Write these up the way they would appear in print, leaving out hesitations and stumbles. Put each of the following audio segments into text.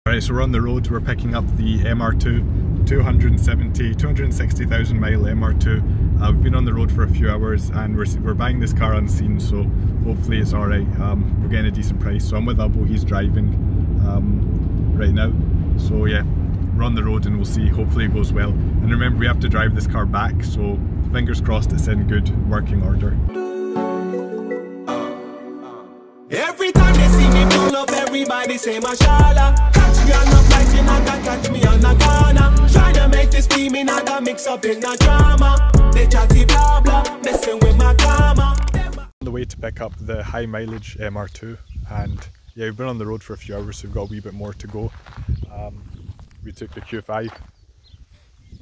Alright, so we're on the road, we're picking up the Mr2, 260,000 mile Mr2. We've been on the road for a few hours and we're buying this car unseen, so hopefully it's alright. We're getting a decent price. So I'm with Abbo, he's driving right now. So yeah, we're on the road and we'll see, hopefully it goes well. And remember, we have to drive this car back, so fingers crossed it's in good working order. Every time they see me pull up, everybody say mashallah. Catch me on the flight, you not gonna catch me on the corner. Try to make this steaming, I got mix up in the drama. They chatty blah blah, messing with my karma. On the way to pick up the high mileage Mr2, and yeah, we've been on the road for a few hours, so we've got a wee bit more to go. We took the Q5,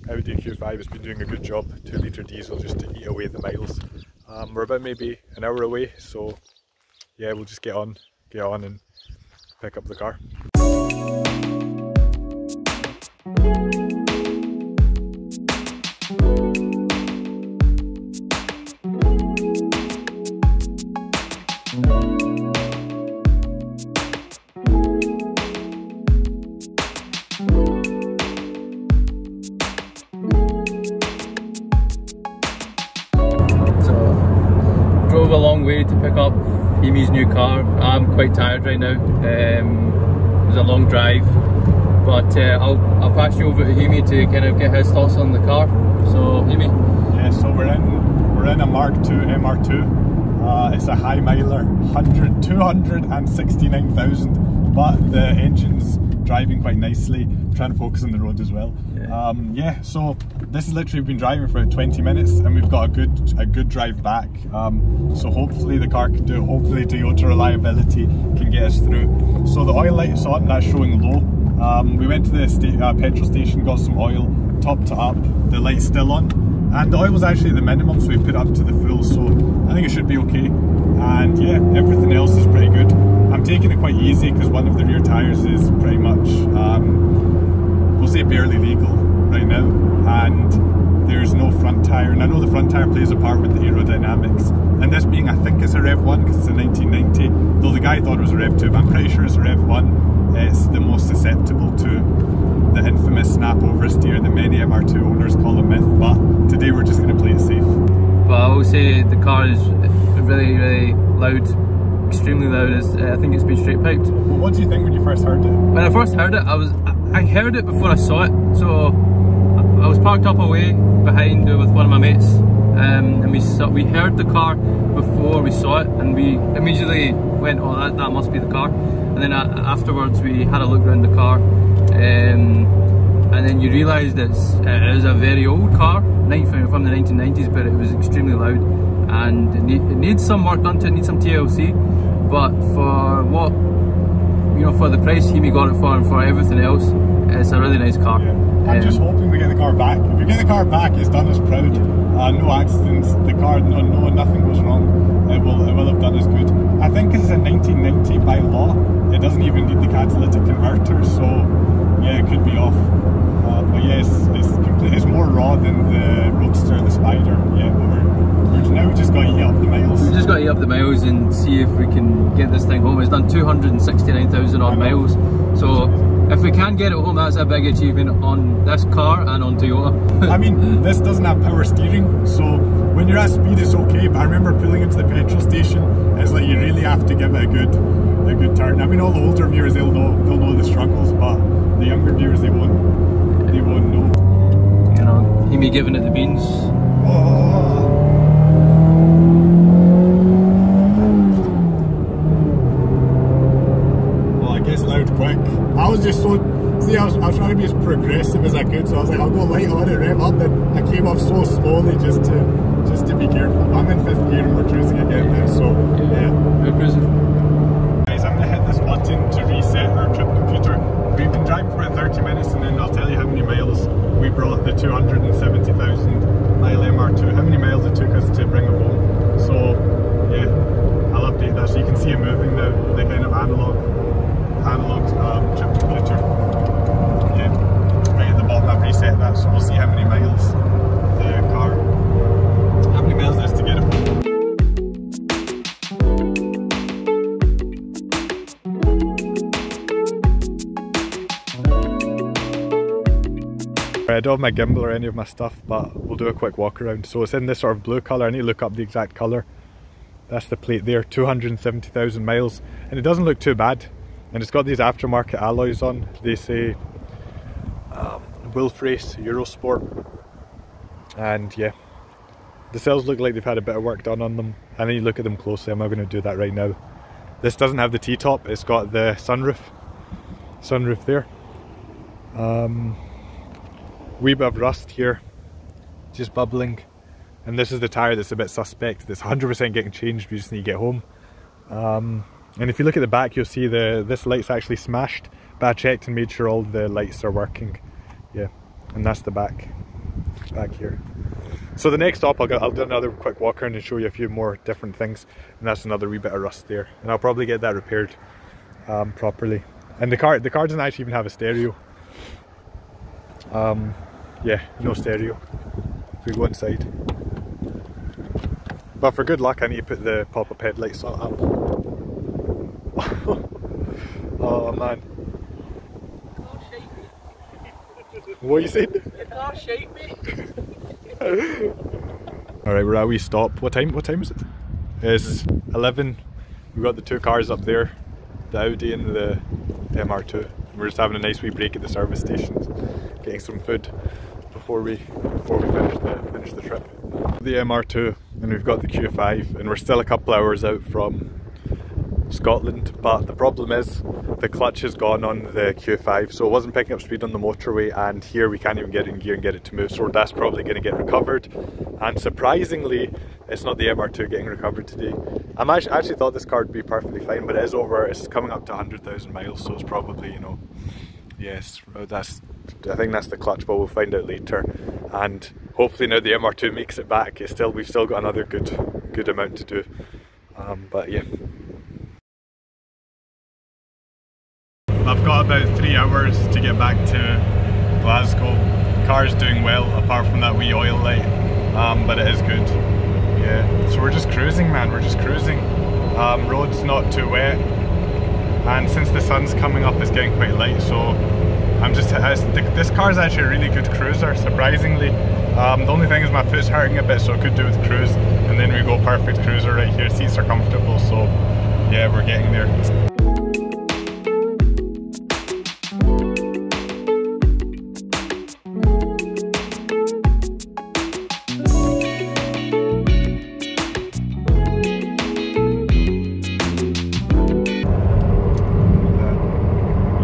Audi Q5, it's been doing a good job, 2 litre diesel just to eat away the miles. We're about maybe an hour away, so yeah, we'll just get on and pick up the car. Drove a long way to pick up Himi's new car. I'm quite tired right now. It was a long drive, but I'll pass you over to Himi to kind of get his thoughts on the car. So Himi. Yeah, so we're in a Mk2 Mr2. It's a high miler, 269,000, but the engine's driving quite nicely. I'm trying to focus on the road as well. Yeah, so this has literally been driving for about 20 minutes and we've got a good drive back. So hopefully the car can do it, hopefully Toyota reliability can get us through. So the oil light's on, that's showing low. We went to the petrol station, got some oil, topped it up, the light's still on. And the oil was actually the minimum, so we put it up to the full, so I think it should be okay. And yeah, everything else is pretty good. I'm taking it quite easy because one of the rear tyres is pretty much, we'll say barely legal right now. And there's no front tyre, and I know the front tyre plays a part with the aerodynamics. And this being, I think it's a Rev 1 because it's a 1990, though the guy thought it was a Rev 2, but I'm pretty sure it's a Rev 1. It's the most susceptible to the infamous snap over steer that many Mr2 owners call a myth, but today we're just going to play it safe. But I will say the car is really, really loud, extremely loud. I think it's been straight piped. Well, what do you think when you first heard it? When I first heard it, I heard it before I saw it. So I was parked up away behind with one of my mates, and we heard the car before we saw it, and we immediately went, oh, that must be the car. And then afterwards we had a look around the car, and then you realise that it is a very old car, from the 1990s, but it was extremely loud, and it needs some work done to it, needs some TLC, but for what, you know, for the price Himi got it for and for everything else, it's a really nice car. Yeah. I'm just hoping we get the car back. If we get the car back, it's done us proud. No accidents, the car, nothing goes wrong. It will have done us good. I think it's a 1990 by law. It doesn't even need the catalytic converter, so yeah, it could be off. But yeah, it's more raw than the Roadster, the Spider. Yeah, but now we just got to eat up the miles. We just got to eat up the miles and see if we can get this thing home. It's done 269,000 odd miles, so if we can get it home, that's a big achievement on this car and on Toyota. I mean, this doesn't have power steering, so when you're at speed it's okay, but I remember pulling into the petrol station, it's like you really have to give it a good turn. I mean, all the older viewers, they'll know the struggles, but the younger viewers, they won't know. You know, Himi giving it the beans. Oh. Well, I guess loud quick. I was just so, see, I was trying to be as progressive as I could, so I was like, I'll go light on it, rev up, and I came up so slowly just to be careful. I'm in 5th gear and we're cruising again now, so yeah. We're cruising. Guys, I'm going to hit this button to reset our trip computer. We've been driving for about 30 minutes and then I'll tell you how many miles we brought the 270,000 mile Mr2, how many miles it took us to bring it home. So yeah, I'll update that so you can see it moving, the kind of analog trip computer. Yeah, right at the bottom I've reset that, so we'll see how many miles the car, how many miles it is to get it home. I don't have my gimbal or any of my stuff, but we'll do a quick walk around. So it's in this sort of blue colour. I need to look up the exact colour. That's the plate there, 270,000 miles, and it doesn't look too bad. And it's got these aftermarket alloys on. They say Wolf Race Eurosport, and yeah, the cells look like they've had a bit of work done on them. And then you look at them closely. I'm not going to do that right now. This doesn't have the T-top. It's got the sunroof there. Wee bit of rust here, just bubbling. And this is the tyre that's a bit suspect. That's 100% getting changed. We just need to get home. And if you look at the back, you'll see this light's actually smashed. But I checked and made sure all the lights are working. Yeah, and that's the back here. So the next stop, I'll do another quick walk around and show you a few more different things. And that's another wee bit of rust there. And I'll probably get that repaired properly. And the car doesn't actually even have a stereo. Yeah, no stereo. If we go inside. But for good luck, I need to put the pop-up headlights up. Oh man. What are you saying? Your car shaped me. Alright, we're at a wee stop. What time is it? It's 11. We've got the two cars up there, the Audi and the Mr2. We're just having a nice wee break at the service stations, getting some food before we finish the trip. The Mr2, and we've got the Q5, and we're still a couple hours out from Scotland, but the problem is the clutch has gone on the Q5, so it wasn't picking up speed on the motorway, and here we can't even get in gear and get it to move, so that's probably going to get recovered. And surprisingly, it's not the Mr2 getting recovered today. I actually thought this car would be perfectly fine, but it's coming up to 100,000 miles, so it's probably, you know, yes, I think that's the clutch, but we'll find out later. And hopefully now the Mr2 makes it back. We've still got another good amount to do. But yeah. I've got about 3 hours to get back to Glasgow. The car's doing well, apart from that wee oil light, but it is good. Yeah, so we're just cruising, man. We're just cruising. Road's not too wet, and since the sun's coming up, it's getting quite light. So this car's actually a really good cruiser, surprisingly. The only thing is my foot's hurting a bit, so it could do with cruise. And then we go perfect cruiser right here. Seats are comfortable, so yeah, we're getting there.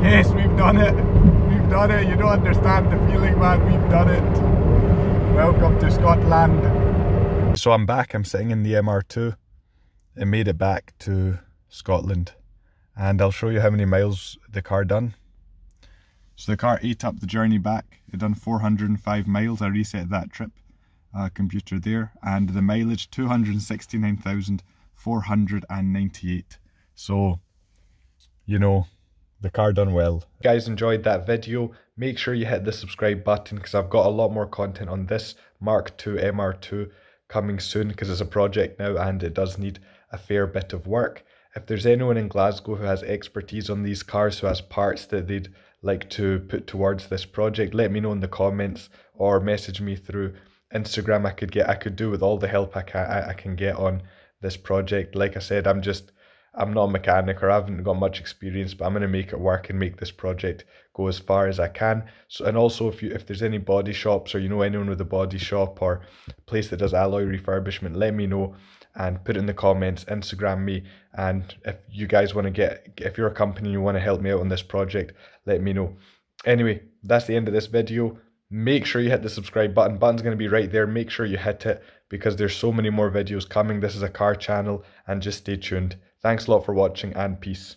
Yes, we've done it. We've done it. You don't understand the feeling, man. We've done it. Welcome to Scotland. So I'm back. I'm sitting in the Mr2. It made it back to Scotland. And I'll show you how many miles the car done. So the car ate up the journey back. It done 405 miles. I reset that trip computer there. And the mileage, 269,498. So, you know, the car done well. If you guys enjoyed that video, make sure you hit the subscribe button, because I've got a lot more content on this Mk2 Mr2 coming soon, because it's a project now and it does need a fair bit of work. If there's anyone in Glasgow who has expertise on these cars, who has parts that they'd like to put towards this project, let me know in the comments or message me through Instagram. I could do with all the help I can get on this project. Like I said, I'm not a mechanic, or I haven't got much experience, but I'm going to make it work and make this project go as far as I can. So, and also if there's any body shops, or you know anyone with a body shop or a place that does alloy refurbishment, let me know and put it in the comments, Instagram me. And if you guys want to if you're a company and you want to help me out on this project, let me know. Anyway, that's the end of this video. Make sure you hit the subscribe button. Button's going to be right there. Make sure you hit it, because there's so many more videos coming. This is a car channel, and just stay tuned. Thanks a lot for watching, and peace.